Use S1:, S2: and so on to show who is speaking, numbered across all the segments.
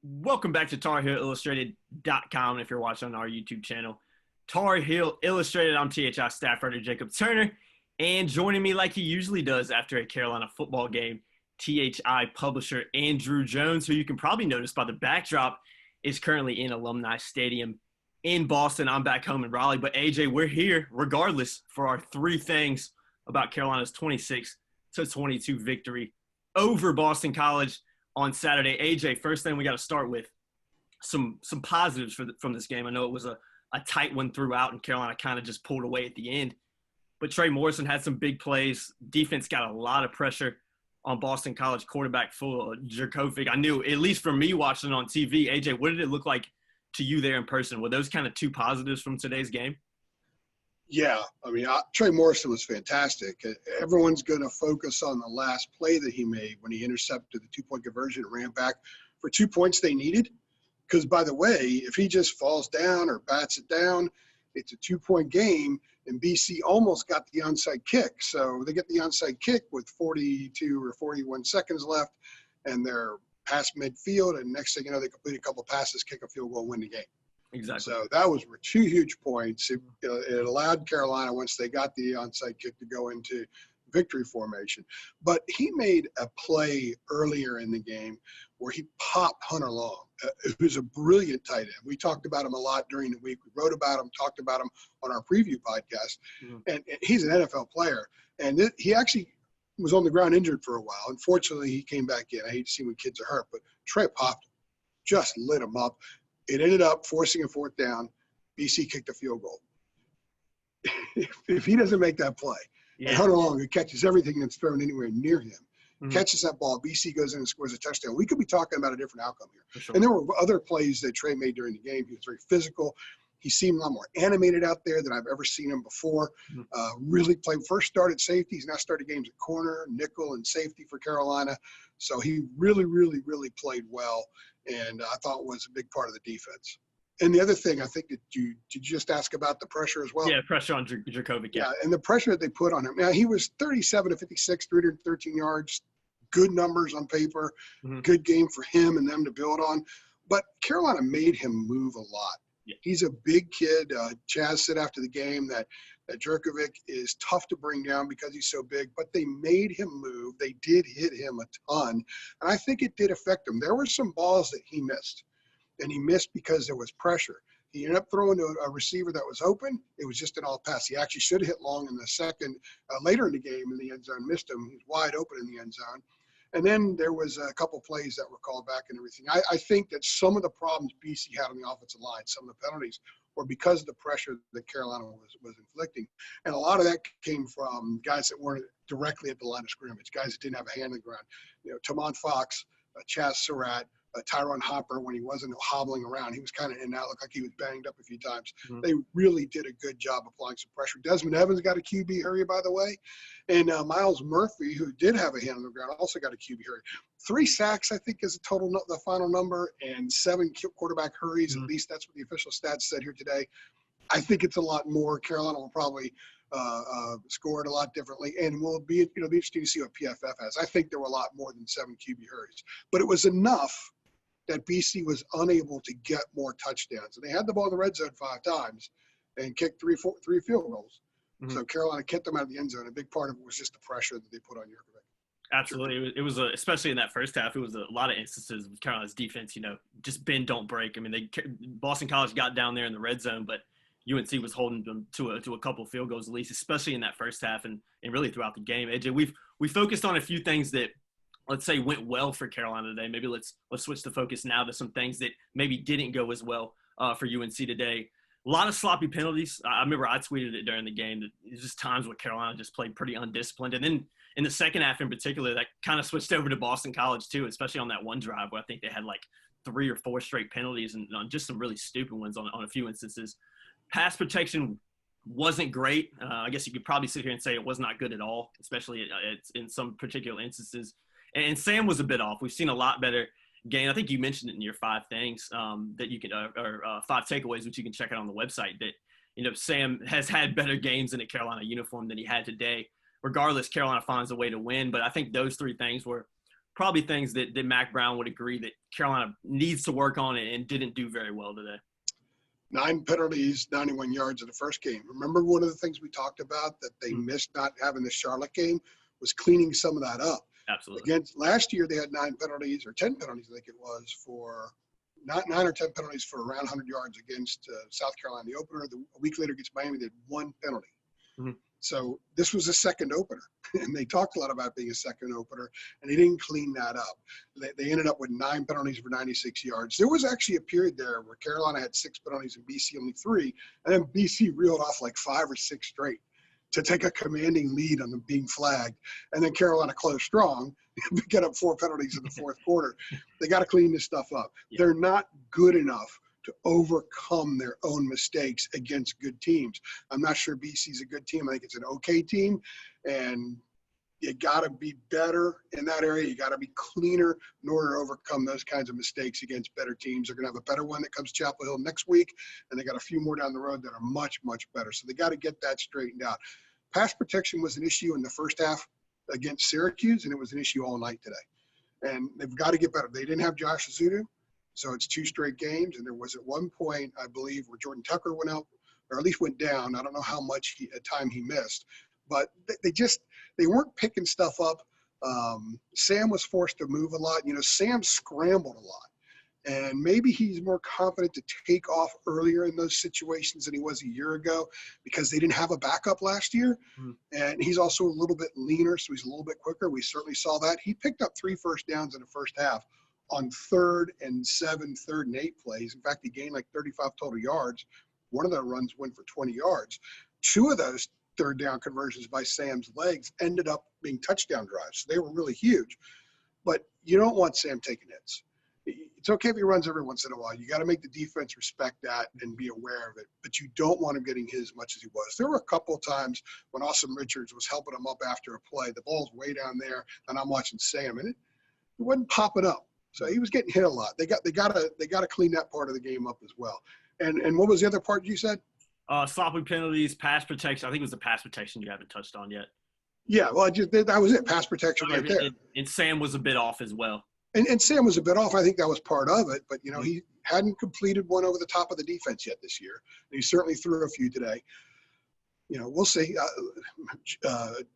S1: Welcome back to TarHeelIllustrated.com if you're watching on our YouTube channel. Tar Heel Illustrated, I'm THI staff writer Jacob Turner, and joining me like he usually does after a Carolina football game, THI publisher Andrew Jones, who you can probably notice by the backdrop is currently in Alumni Stadium in Boston. I'm back home in Raleigh, but AJ, we're here regardless for our three things about Carolina's 26-22 victory over Boston College on Saturday. AJ, first thing we got to start with some positives from this game. I know it was a tight one throughout, and Carolina kind of just pulled away at the end. But Trey Morrison had some big plays. Defense got a lot of pressure on Boston College quarterback full Jerkovic. I knew, at least for me watching on TV, AJ, what did it look like to you there in person? Were those kind of two positives from today's game?
S2: Yeah, Trey Morrison was fantastic. Everyone's going to focus on the last play that he made when he intercepted the two-point conversion and ran back for 2 points they needed. Because, by the way, if he just falls down or bats it down, it's a 2-point game, and BC almost got the onside kick. So they get the onside kick with 42 or 41 seconds left, and they're past midfield, and next thing you know, they complete a couple passes, kick a field goal, win the game.
S1: Exactly.
S2: So that was two huge points. It allowed Carolina, once they got the onside kick, to go into victory formation. But he made a play earlier in the game where he popped Hunter Long, who's a brilliant tight end. We talked about him a lot during the week. We wrote about him, talked about him on our preview podcast. Mm-hmm. And he's an NFL player. And he actually was on the ground injured for a while. Unfortunately, he came back in. I hate to see when kids are hurt, but Trey popped him, just lit him up. It ended up forcing a fourth down. BC kicked a field goal. If he doesn't make that play, and Hunter Long, who catches everything that's thrown anywhere near him, catches that ball, BC goes in and scores a touchdown, we could be talking about a different outcome here. Sure. And there were other plays that Trey made during the game. He was very physical. He seemed a lot more animated out there than I've ever seen him before. Really played, first started safety. He's now started games at corner, nickel, and safety for Carolina. So he really, really, really played well, and I thought was a big part of the defense. And the other thing, I think that you just ask about the pressure as well.
S1: Yeah, pressure on Jerkovic.
S2: Yeah, and the pressure that they put on him. Now, he was 37 to 56, 313 yards, good numbers on paper, good game for him and them to build on. But Carolina made him move a lot. Yeah. He's a big kid. Chaz said after the game that Jerkovic is tough to bring down because he's so big, but they made him move. They did hit him a ton, and I think it did affect him. There were some balls that he missed, and he missed because there was pressure. He ended up throwing to a receiver that was open. It was just an all pass. He actually should have hit Long in the second, later in the game in the end zone, missed him. He was wide open in the end zone. And then there was a couple plays that were called back and everything. I think that some of the problems BC had on the offensive line, some of the penalties, were because of the pressure that Carolina was inflicting. And a lot of that came from guys that weren't directly at the line of scrimmage, guys that didn't have a hand in the ground. You know, Tamon Fox, Chaz Surratt, Tyrone Hopper, when he wasn't hobbling around, he was kind of in and out, looked like he was banged up a few times. They really did a good job applying some pressure. Desmond Evans got a QB hurry, by the way. And Miles Murphy, who did have a hand on the ground, also got a QB hurry. 3 sacks, I think, is the final number, and 7 quarterback hurries. At least that's what the official stats said here today. I think it's a lot more. Carolina will probably score it a lot differently, and will be interesting to see what PFF has. I think there were a lot more than 7 QB hurries, but it was enough that BC was unable to get more touchdowns. And they had the ball in the red zone 5 times and kicked 3 field goals. So Carolina kept them out of the end zone. A big part of it was just the pressure that they put on Jerkovic.
S1: Absolutely. It was especially in that first half, it was a lot of instances with Carolina's defense, just bend, don't break. I mean, Boston College got down there in the red zone, but UNC was holding them to a couple of field goals at least, especially in that first half and really throughout the game. AJ, we focused on a few things that, let's say, went well for Carolina today. Maybe let's switch the focus now to some things that maybe didn't go as well for UNC today. A lot of sloppy penalties. I remember I tweeted it during the game that there's just times where Carolina just played pretty undisciplined. And then in the second half in particular, that kind of switched over to Boston College too, especially on that one drive where I think they had like 3 or 4 straight penalties and on just some really stupid ones on a few instances. Pass protection wasn't great. I guess you could probably sit here and say it was not good at all, especially in some particular instances. And Sam was a bit off. We've seen a lot better game. I think you mentioned it in your 5 things that you can, or 5 takeaways, which you can check out on the website, that, Sam has had better games in a Carolina uniform than he had today. Regardless, Carolina finds a way to win. But I think those 3 things were probably things that Mac Brown would agree that Carolina needs to work on and didn't do very well today.
S2: 9 penalties, 91 yards in the first game. Remember one of the things we talked about that they missed not having the Charlotte game was cleaning some of that up.
S1: Absolutely.
S2: Against last year, they had 9 penalties or 10 penalties, I think it was, for not 9 or 10 penalties for around 100 yards against South Carolina. The opener, a week later against Miami, they had 1 penalty. Mm-hmm. So this was a second opener, and they talked a lot about being a second opener, and they didn't clean that up. They ended up with 9 penalties for 96 yards. There was actually a period there where Carolina had 6 penalties and BC only 3, and then BC reeled off like 5 or 6 straight to take a commanding lead on them being flagged. And then Carolina closed strong to get up 4 penalties in the fourth quarter. They got to clean this stuff up. Yeah. They're not good enough to overcome their own mistakes against good teams. I'm not sure BC's a good team. I think it's an okay team, and you got to be better in that area. You got to be cleaner in order to overcome those kinds of mistakes against better teams. They're going to have a better one that comes Chapel Hill next week, and they got a few more down the road that are much, much better. So they got to get that straightened out. Pass protection was an issue in the first half against Syracuse, and it was an issue all night today. And they've got to get better. They didn't have Josh Azudu. So it's 2 straight games, and there was at one point, I believe, where Jordan Tucker went out, or at least went down. I don't know how much time he missed, but they weren't picking stuff up. Sam was forced to move a lot. Sam scrambled a lot, and maybe he's more confident to take off earlier in those situations than he was a year ago because they didn't have a backup last year, and he's also a little bit leaner, so he's a little bit quicker. We certainly saw that. He picked up 3 first downs in the first half on 3rd and 7, 3rd and 8 plays. In fact, he gained like 35 total yards. One of the runs went for 20 yards. 2 of those 3rd down conversions by Sam's legs ended up being touchdown drives. So they were really huge. But you don't want Sam taking hits. It's okay if he runs every once in a while. You got to make the defense respect that and be aware of it. But you don't want him getting hit as much as he was. There were a couple of times when Awesome Richards was helping him up after a play. The ball's way down there, and I'm watching Sam, and it wasn't popping up. So he was getting hit a lot. They got to clean that part of the game up as well. And what was the other part you said?
S1: Sloppy penalties, pass protection. I think it was the pass protection you haven't touched on yet.
S2: Yeah, well, that was it. Pass protection right there.
S1: And Sam was a bit off as well.
S2: And Sam was a bit off. I think that was part of it. But, he hadn't completed one over the top of the defense yet this year. And he certainly threw a few today. We'll see.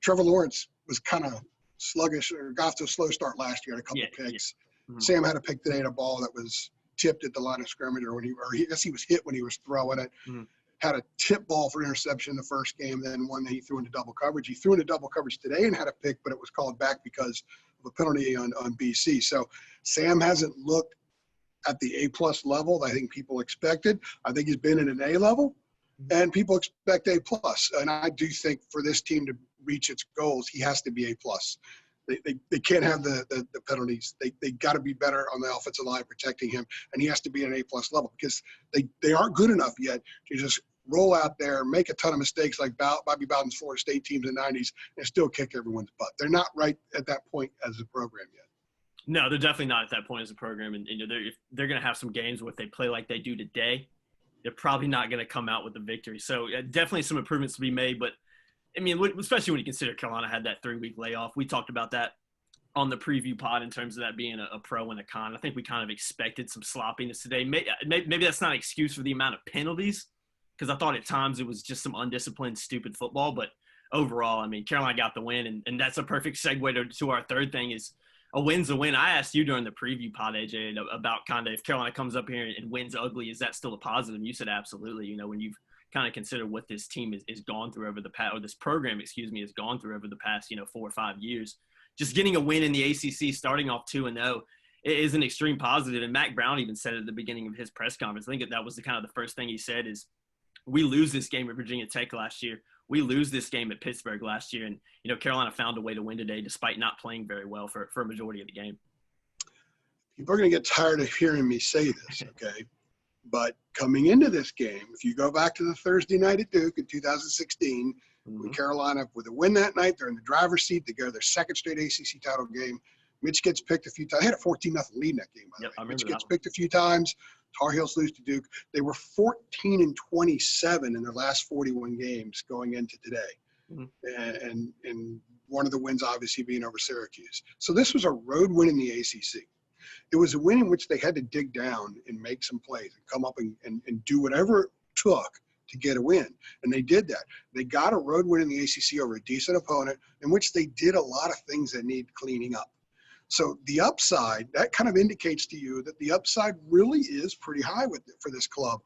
S2: Trevor Lawrence was kind of sluggish or got off to a slow start last year, had a couple picks. Yeah. Mm-hmm. Sam had a pick today at a ball that was tipped at the line of scrimmage, or I guess he was hit when he was throwing it. Mm-hmm. Had a tip ball for interception in the first game, then one that he threw into double coverage. He threw into double coverage today and had a pick, but it was called back because of a penalty on BC. So Sam hasn't looked at the A-plus level that I think people expected. I think he's been in an A level, and people expect A-plus. And I do think for this team to reach its goals, he has to be A-plus. They can't have the penalties. They got to be better on the offensive line protecting him, and he has to be at an A-plus level because they aren't good enough yet to just roll out there, make a ton of mistakes like Bobby Bowden's Florida State teams in the 90s and still kick everyone's butt. They're not right at that point as a program yet.
S1: No, they're definitely not at that point as a program. And if they're going to have some games where they play like they do today, they're probably not going to come out with the victory. So definitely some improvements to be made, but I mean, especially when you consider Carolina had that 3-week layoff. We talked about that on the preview pod in terms of that being a pro and a con. I think we kind of expected some sloppiness today. Maybe that's not an excuse for the amount of penalties, because I thought at times it was just some undisciplined, stupid football. But overall, I mean, Carolina got the win, and that's a perfect segue to our third thing is a win's a win. I asked you during the preview pod, AJ, about kind of if Carolina comes up here and wins ugly, is that still a positive? You said absolutely. When you've kind of consider what this team is gone through over the past, or this program, has gone through over the past, 4 or 5 years. Just getting a win in the ACC, starting off 2-0, is an extreme positive. And Mac Brown even said at the beginning of his press conference, I think that was the first thing he said is, we lose this game at Virginia Tech last year. We lose this game at Pittsburgh last year. And, Carolina found a way to win today despite not playing very well for a majority of the game.
S2: People are going to get tired of hearing me say this, okay? But coming into this game, if you go back to the Thursday night at Duke in 2016, when Carolina, with a win that night, they're in the driver's seat. They go to their second straight ACC title game. Mitch gets picked a few times. They had a 14-0 lead in that game, by the way. Mitch gets picked a few times. Tar Heels lose to Duke. They were 14-27 in their last 41 games going into today. And one of the wins obviously being over Syracuse. So this was a road win in the ACC. It was a win in which they had to dig down and make some plays and come up and do whatever it took to get a win. And they did that. They got a road win in the ACC over a decent opponent in which they did a lot of things that need cleaning up. So the upside, that kind of indicates to you that the upside really is pretty high for this club,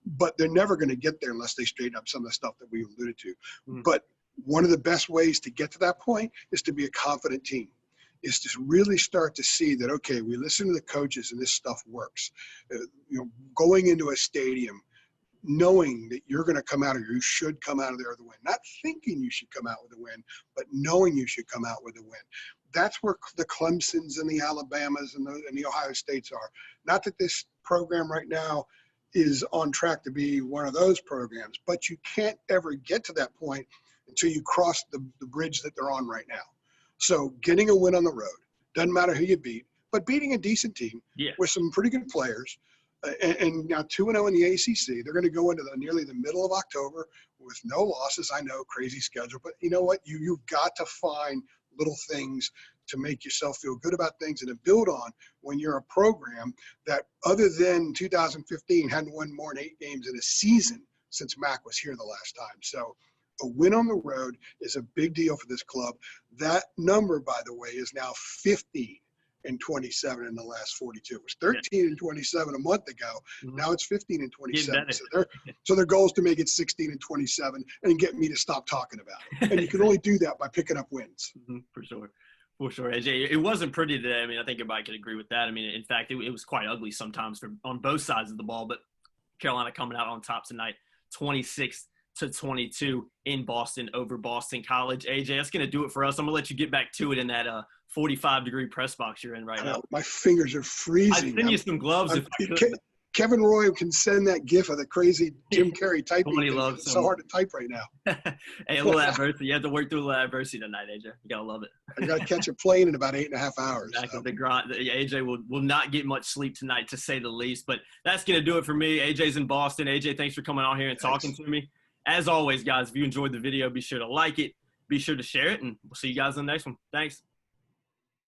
S2: but they're never going to get there unless they straighten up some of the stuff that we alluded to. But one of the best ways to get to that point is to be a confident team, is to really start to see that, okay, we listen to the coaches and this stuff works. Going into a stadium, knowing that you're going to come out, or you should come out of there with a win. Not thinking you should come out with a win, but knowing you should come out with a win. That's where the Clemsons and the Alabamas and the Ohio States are. Not that this program right now is on track to be one of those programs, but you can't ever get to that point until you cross the bridge that they're on right now. So getting a win on the road, doesn't matter who you beat, but beating a decent team with some pretty good players, and now 2-0 in the ACC. They're going to go into nearly the middle of October with no losses. I know, crazy schedule, but you know what? You've got to find little things to make yourself feel good about things and to build on when you're a program that, other than 2015, hadn't won more than 8 games in a season since Mac was here the last time. So a win on the road is a big deal for this club. That number, by the way, is now 15 and 27 in the last 42. It was 13 and 27 a month ago. Now it's 15 and 27. So their goal is to make it 16 and 27 and get me to stop talking about it. And you can only do that by picking up wins.
S1: For sure. For sure, AJ. It wasn't pretty today. I mean, I think everybody could agree with that. I mean, in fact, it was quite ugly sometimes on both sides of the ball. But Carolina coming out on top tonight, 26-22 in Boston over Boston College. AJ, that's going to do it for us. I'm going to let you get back to it in that 45-degree press box you're in right now.
S2: My fingers are freezing.
S1: I'd send you some gloves if I could.
S2: Kevin Roy can send that gif of the crazy Jim Carrey typing. It's so hard to type right now.
S1: Hey, a little adversity. You have to work through a little adversity tonight, AJ. You got to love it.
S2: I got to catch a plane in about 8.5 hours.
S1: Exactly. So. AJ will not get much sleep tonight, to say the least. But that's going to do it for me. AJ's in Boston. AJ, thanks for coming on here and talking to me. As always, guys, if you enjoyed the video, be sure to like it. Be sure to share it, and we'll see you guys in the next one. Thanks.